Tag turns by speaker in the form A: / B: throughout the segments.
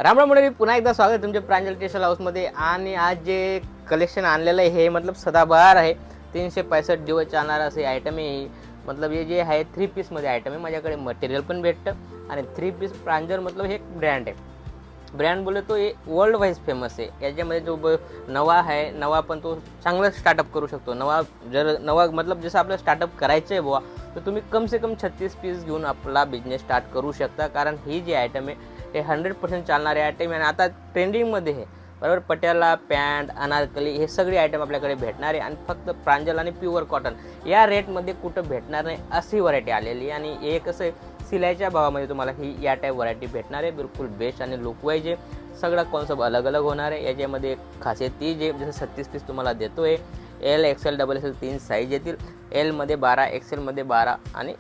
A: राम राम मंडळी, पुन्हा एकदा स्वागत आहे तुमच्या प्रांजल टेक्सटाईल हाऊसमध्ये। आणि आज जे कलेक्शन आणलेलं आहे हे मतलब सदाबहार आहे। 365 दिवस चालणारं असे आयटम आहे। मतलब हे जे आहे 3 पीसमध्ये आयटम आहे। माझ्याकडे मटेरियल पण भेटतं आणि 3 पीस प्रांजल मतलब हे एक ब्रँड आहे। ब्रँड बोले तो ये वर्ल्ड वाइज फेमस आहे। याच्यामध्ये जो नवा आहे, नवा पण तो चांगला स्टार्टअप करू शकतो। नवा मतलब जसं आपलं स्टार्टअप करायचं आहे बुवा, तर तुम्ही कम से कम 36 पीस घेऊन आपला बिझनेस स्टार्ट करू शकता। कारण ही जी आयटम आहे हे 100% चालणारे आयटम आहे आणि आता ट्रेंडिंगमध्ये आहे, बरोबर। पटियाला पॅन्ट, अनारकली हे सगळे आयटम आपल्याकडे भेटणार आहे आणि फक्त प्रांजल आणि प्युअर कॉटन या रेटमध्ये कुठं भेटणार नाही अशी व्हरायटी आलेली आहे। आणि हे कसं आहे, सिलाईच्या भावामध्ये तुम्हाला ही या टाईप व्हरायटी भेटणार आहे। बिलकुल बेस्ट आणि लुक वाईज आहे। सगळा कॉन्सेप्ट अलग अलग होणार आहे। याच्यामध्ये खासियत ती जे जसं 36 पीस तुम्हाला देतो आहे, L XL double Excel 3 size येतील। एलमध्ये 12, एक्सेलमध्ये 12 आणि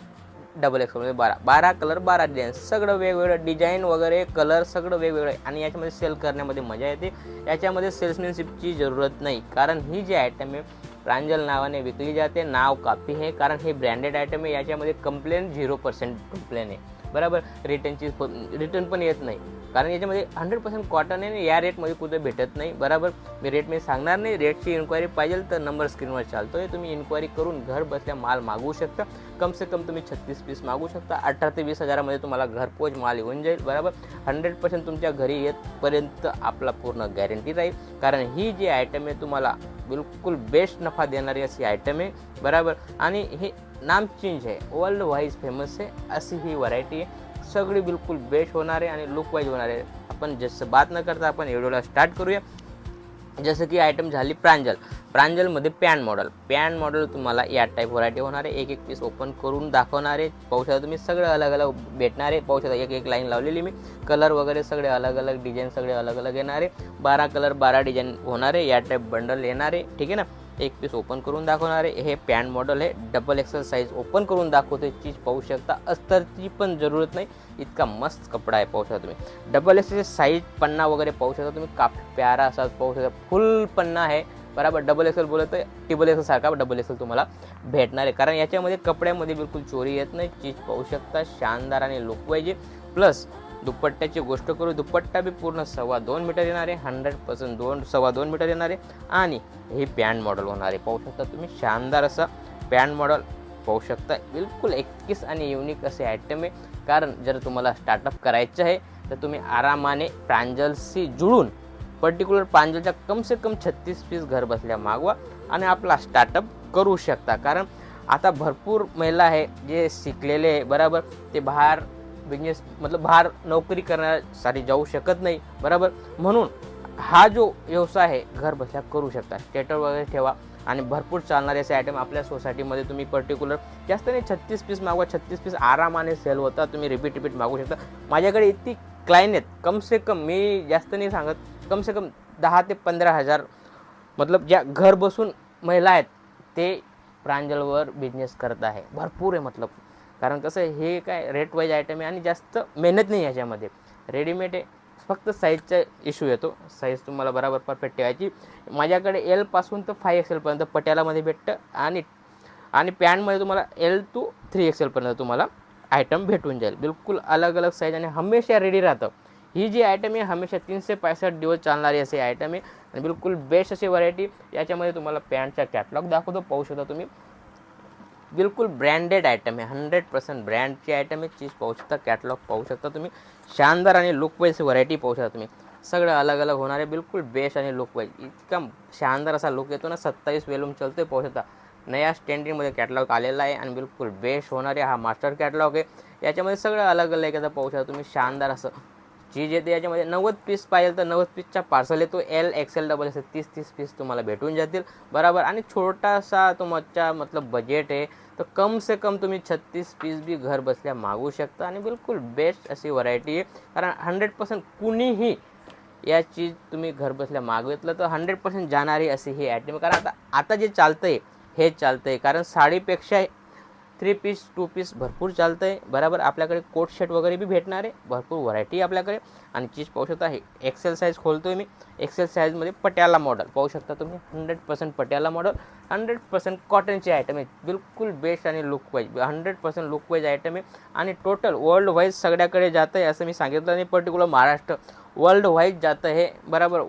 A: डबल एक्सेलमध्ये 12 कलर 12 डिझाईन, सगळं वेगवेगळं डिझाईन वगैरे कलर सगळं वेगवेगळं आहे। आणि याच्यामध्ये सेल करण्यामध्ये मजा येते। याच्यामध्ये सेल्समॅनशिपची जरूरत नाही, कारण ही जी आयटम आहे प्रांजल नावाने विकली जाते। नाव काफी आहे, कारण हे ब्रँडेड आयटम आहे। याच्यामध्ये कंप्लेन 0% कंप्लेन आहे, बरोबर। रिटर्न पण येत नाही, कारण याच्यामध्ये 100% कॉटन आहे। या रेटमध्ये कुठे भेटत नाही, बरोबर। मी रेट मी सांगणार नाही। रेटची इन्क्वायरी पाहिजे तर नंबर स्क्रीनवर चालतोय, तुम्ही इन्क्वायरी करून घर बसल्या माल मागवू शकता। कम से कम तुम्ही 36 पीस मागू शकता। 18 ते 20 हजारामध्ये तुम्हाला घरपोच माल येऊन जाईल, बरोबर। 100% तुमच्या घरी येतपर्यंत आपला पूर्ण गॅरंटी राहील, कारण ही जी आयटम आहे तुम्हाला बिलकुल बेस्ट नफा देणारी अशी आयटम आहे, बरोबर। आणि हे नाम चेंज आहे, वर्ल्ड वाईज फेमस आहे अशी ही व्हरायटी आहे। सगळी बिलकुल बेस्ट होणार आहे आणि लुक वाईज होणार आहे। आपण जसं बात न करता आपण व्हिडिओला स्टार्ट करूया। जसं की आयटम झाली प्रांजलमध्ये पॅन मॉडेल तुम्हाला या टाईप व्हरायटी होणार आहे। एक एक पीस ओपन करून दाखवणार आहे। पाहू शकता तुम्ही सगळं अलग अलग भेटणार आहे। पाहू शकता एक एक लाईन लावलेली मी, कलर वगैरे सगळे अलग अलग, डिझाईन सगळे अलग अलग येणार आहे। 12 कलर 12 डिझाईन होणार आहे। या टाईप बंडल येणार आहे, ठीक आहे ना। एक पीस ओपन करून दाखवणार आहे। हे पॅन मॉडेल आहे, डबल एक्सेल साईज ओपन करून दाखवते। चीज पाहू शकता, अस्तरची पण जरूरत नाही, इतका मस्त कपडा आहे। पाहू शकता तुम्ही डबल एक्सेल साईज, पन्ना वगैरे पाहू शकता तुम्ही, काफी प्यारा असा पाहू शकता, फुल पन्ना आहे, बरोबर। डबल एक्सेल बोलत आहे, ट्रिपल एक्सेल सारखा डबल एक्सेल तुम्हाला भेटणार आहे, कारण याच्यामध्ये कपड्यामध्ये बिलकुल चोरी येत नाही। चीज पाहू शकता, शानदार आणि लुक वाईज। प्लस दुपट्ट्याची गोष्ट करू, दुपट्टा बी पूर्ण 2.25 मीटर येणार आहे, 100% 2.25 मीटर येणार आहे। आणि हे पॅन्ट मॉडेल होणार आहे। पाहू शकता तुम्ही, शानदार असा पॅन्ट मॉडेल पाहू शकता। बिलकुल 21 आणि युनिक असे आयटम आहे, कारण जर तुम्हाला स्टार्टअप करायचं आहे तर तुम्ही आरामाने प्रांजलशी जुळून पर्टिक्युलर प्रांजलच्या कम से कम 36 पीस घर बसल्या मागवा आणि आपला स्टार्टअप करू शकता। कारण आता भरपूर महिला आहे जे शिकलेले आहे, बरोबर, ते बाहेर बिझनेस मतलब बाहेर नोकरी करण्यासाठी जाऊ शकत नाही, बरोबर। म्हणून हा जो व्यवसाय आहे घर बसल्या करू शकता। स्टेटर वगैरे ठेवा आणि भरपूर चालणारे असे आयटम आपल्या सोसायटीमध्ये तुम्ही पर्टिक्युलर जास्त नाही 36 पीस मागवा। 36 पीस आरामाने सेल होता, तुम्ही रिपीट मागू शकता। माझ्याकडे इतकी क्लायंट आहेत, कम से कम मी जास्त नाही सांगत, कम से कम 10 ते 15 हजार मतलब ज्या घर बसून महिला आहेत ते प्रांजलवर बिझनेस करत आहे। भरपूर आहे मतलब, कारण कसं आहे हे काय रेट वाईज आयटम आहे आणि जास्त मेहनत नाही याच्यामध्ये, रेडीमेड आहे। फक्त साईजचा इश्यू येतो, साईज तुम्हाला बरोबर परफेक्ट ठेवायची। माझ्याकडे एलपासून तर 5 एक्सेलपर्यंत पटियालामध्ये भेटतं आणि पॅन्टमध्ये तुम्हाला एल टू 3 एक्सेलपर्यंत तुम्हाला आयटम भेटून जाईल। बिलकुल अलग अलग साईज आणि हमेशा रेडी राहतं। ही जी आयटम आहे हमेशा 365 दिवस चालणारी असे आयटम आहे आणि बिलकुल बेस्ट अशी व्हरायटी। याच्यामध्ये तुम्हाला पॅन्टचा कॅटलॉग दाखवतो, पाहू शकता तुम्ही, बिलकुल ब्रँडेड आयटम आहे, 100% ब्रँडची आयटम आहे। चीज पाहू शकता, कॅटलॉग पाहू शकता तुम्ही, शानदार आणि लुक वाईज व्हरायटी पाहू शकता तुम्ही, सगळं अलग अलग होणार आहे। बिलकुल बेस्ट आणि लुक वाईज इतका शानदार असा लुक येतो ना। 27 वेलूम चलतोय, पाहू शकता नया स्टँडिंगमध्ये कॅटलॉग आलेला आहे आणि बिलकुल बेस्ट होणार आहे। हा मास्टर कॅटलॉग आहे, याच्यामध्ये सगळं अलग अलग येतं, पाहू शकता तुम्ही, शानदार असं चीज येते। याच्यामध्ये 90 पीस पाहिजे तर 90 पीसचा पार्सल येतो। L XL double XL 30 piece तुम्हाला भेटून जातील, बरोबर। आणि छोटासा तुमचा मतलब बजेट आहे तर कम से कम तुम्ही 36 पीस बी घर बसल्या मागवू शकता आणि बिलकुल बेस्ट अशी व्हरायटी आहे। कारण 100% कुणीही या चीज तुम्ही घर बसल्या मागितलं तर 100% जाणारी अशी ही आयटम, कारण आता जे चालतंय हे चालतंय। कारण साडीपेक्षा 3 पीस 2 पीस भरपूर चालतं आहे, बरोबर। आपल्याकडे कोट शर्ट वगैरे बी भेटणार आहे, भरपूर व्हरायटी आपल्याकडे। आणि चीज पाहू शकता, हे एक्सेल साईज खोलतोय मी, एक्सेल साईजमध्ये पटियाला मॉडेल पाहू शकता तुम्ही, 100% पटियाला मॉडेल, 100% कॉटनची आयटम आहे। बिलकुल बेस्ट आणि look wise 100% look wise item आहे आणि टोटल वर्ल्ड वाईज सगळ्याकडे जातं आहे असं मी सांगितलं नाही, पर्टिक्युलर महाराष्ट्र वर्ल्ड वाईज जातं हे बरोबर.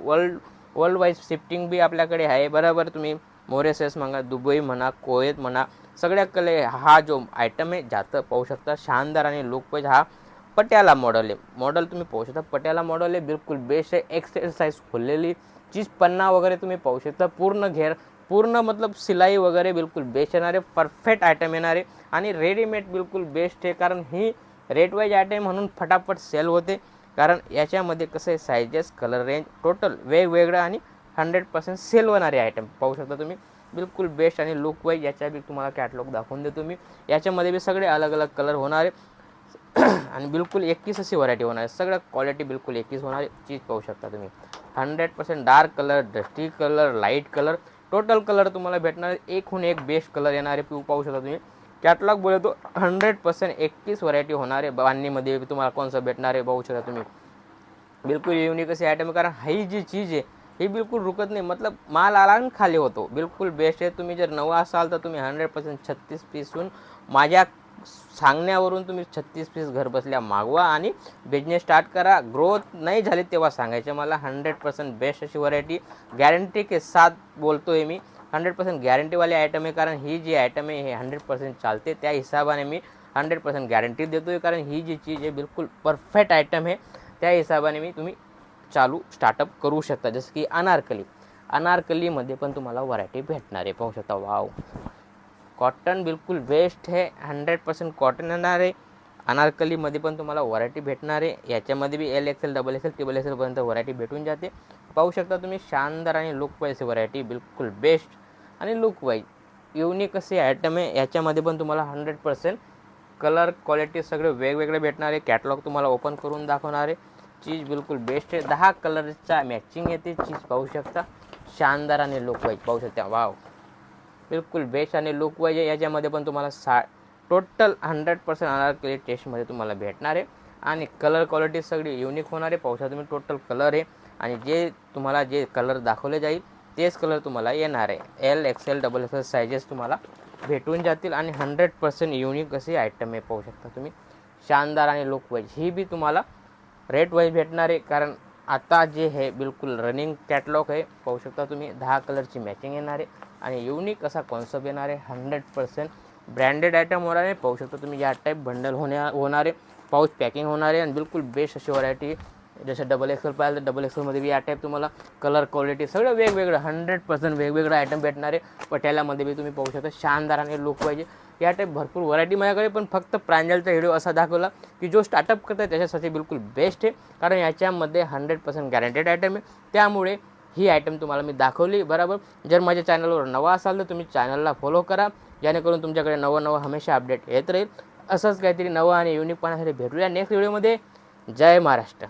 A: वर्ल्ड वाईज शिफ्टिंग बी आपल्याकडे आहे बरोबर. तुम्ही मॉरिशस म्हणा, दुबई म्हणा, कुवेत म्हणा, सगळ्याकडे हा जो आयटम आहे जातं पाहू शकता. शानदार आणि लुक वाईज हा पटियाला मॉडल आहे. मॉडल तुम्ही पाहू शकता पटियाला मॉडल आहे, बिलकुल बेस्ट आहे. एक्सेल साईज खोललेली चीज पन्ना वगैरे तुम्ही पाहू शकता. पूर्ण मतलब सिलाई वगैरे बिलकुल बेस्ट येणार आहे. परफेक्ट आयटम येणार आहे आणि रेडीमेड बिलकुल बेस्ट आहे. कारण ही रेट वाईज आयटम म्हणून फटाफट सेल होते. कारण याच्यामध्ये कसं आहे सायझेस, कलर रेंज टोटल वेगवेगळं आणि 100% सेल होणारे आयटम पाहू शकता तुम्ही. बिलकुल बेस्ट आणि लुक वाईज याच्या बी तुम्हाला कॅटलॉग दाखवून देतो मी. याच्यामध्ये बी सगळे अलग अलग कलर होणार आहे आणि बिलकुल 21 अशी व्हरायटी होणार आहे. सगळं क्वालिटी बिलकुल 21 होणार आहे. चीज पाहू शकता तुम्ही. 100% dark colour, dusty colour, light colour, total colour तुम्हाला भेटणार आहे. एकहून एक बेस्ट कलर येणार आहे. पाहू शकता तुम्ही. कॅटलॉग बोले तो 100% 21 व्हरायटी होणार आहे. बांधणीमध्ये तुम्हाला कोणचं भेटणार आहे पाहू शकता तुम्ही. बिलकुल युनिक असे आयटम आहे. कारण ही जी चीज आहे ही बिलकुल रुकत नाही. मतलब माल आला आणि खाली होतो. बिलकुल बेस्ट आहे. तुम्ही जर नवा असाल तर तुम्ही 100% 36 पीसहून माझ्या सांगण्यावरून तुम्ही 36 पीस घर बसल्या मागवा आणि बिझनेस स्टार्ट करा. ग्रोथ नाही झाली तेव्हा सांगायचं मला. 100% बेस्ट अशी व्हरायटी गॅरंटी के साथ बोलतोय मी. 100% गॅरंटीवाली आयटम आहे. कारण ही जी आयटम आहे हे 100% चालते. त्या हिशोबाने मी 100% गॅरंटी देतोय. कारण ही जी चीज आहे बिलकुल परफेक्ट आयटम आहे. त्या हिशोबाने मी तुम्ही चालू स्टार्टअप करू शकता. जसं की अनारकलीमध्ये पण तुम्हाला व्हरायटी भेटणार आहे पाहू शकता. वाव, कॉटन बिलकुल बेस्ट आहे. 100% कॉटन येणार आहे. अनारकलीमध्ये पण तुम्हाला व्हरायटी भेटणार आहे. याच्यामध्ये बी LXL, XXL, XXL पर्यंत व्हरायटी भेटून जाते. पाहू शकता तुम्ही. शानदार आणि लुक वाईज व्हरायटी बिलकुल बेस्ट आणि लुक वाईज युनिक असे आयटम आहे. याच्यामध्ये पण तुम्हाला 100% कलर क्वालिटी सगळे वेगवेगळे भेटणार आहे. कॅटलॉग तुम्हाला ओपन करून दाखवणार आहे. चीज बिलकुल बेस्ट आहे. 10 कलरचा मॅचिंग येते. चीज पाहू शकता. शानदार आणि लुक वाईज पाहू शकता. वाव, बिलकुल बेस्ट आणि लुक वाईज आहे. याच्यामध्ये पण तुम्हाला टोटल 100% अनारकली टेस्टमध्ये तुम्हाला भेटणार आहे आणि कलर क्वालिटी सगळी युनिक होणार आहे. पाहू शकता तुम्ही. टोटल कलर आहे आणि जे कलर दाखवले जाईल तेच कलर तुम्हाला येणार आहे. LXL, XXL सायझेस तुम्हाला भेटून जातील आणि 100% युनिक असे आयटम आहे. पाहू शकता तुम्ही. शानदार आणि लुक वाईज ही बी तुम्हाला रेट वाईज भेटणार आहे. कारण आता जे आहे बिलकुल रनिंग कॅटलॉग आहे. पाहू शकता तुम्ही. 10 कलरची मॅचिंग येणार आहे आणि युनिक असा कॉन्सेप्ट येणार आहे. 100% ब्रँडेड आयटम होणार आहे. पाहू शकता तुम्ही. या टाईप बंडल होणार आहे. पाऊच पॅकिंग होणार आहे आणि बिलकुल बेस्ट अशी व्हरायटी. जसं XXL पाहिलं तर XXLमध्ये बी या टाईप तुम्हाला कलर क्वालिटी सगळं वेगवेगळं 100% वेगवेगळं आयटम भेटणार आहे. पटियालामध्ये बी तुम्ही पाहू शकता. शानदार आणि लुक पाहिजे या टाईप भरपूर व्हरायटी माझ्याकडे. पण फक्त प्रांजलचा व्हिडिओ असा दाखवला की जो स्टार्टअप करत आहे त्याच्यासाठी बिलकुल बेस्ट आहे. कारण याच्यामध्ये 100% गॅरंटेड आयटम आहे. त्यामुळे ही आयटम तुम्हाला मी दाखवली बरोबर. जर माझ्या चॅनलवर नवा असाल तर तुम्ही चॅनलला फॉलो करा. जेणेकरून तुमच्याकडे नवं हमेशा अपडेट येत राहील. असंच काहीतरी नवं आणि युनिक पाहण्यासाठी भेटूया नेक्स्ट व्हिडिओमध्ये. जय महाराष्ट्र.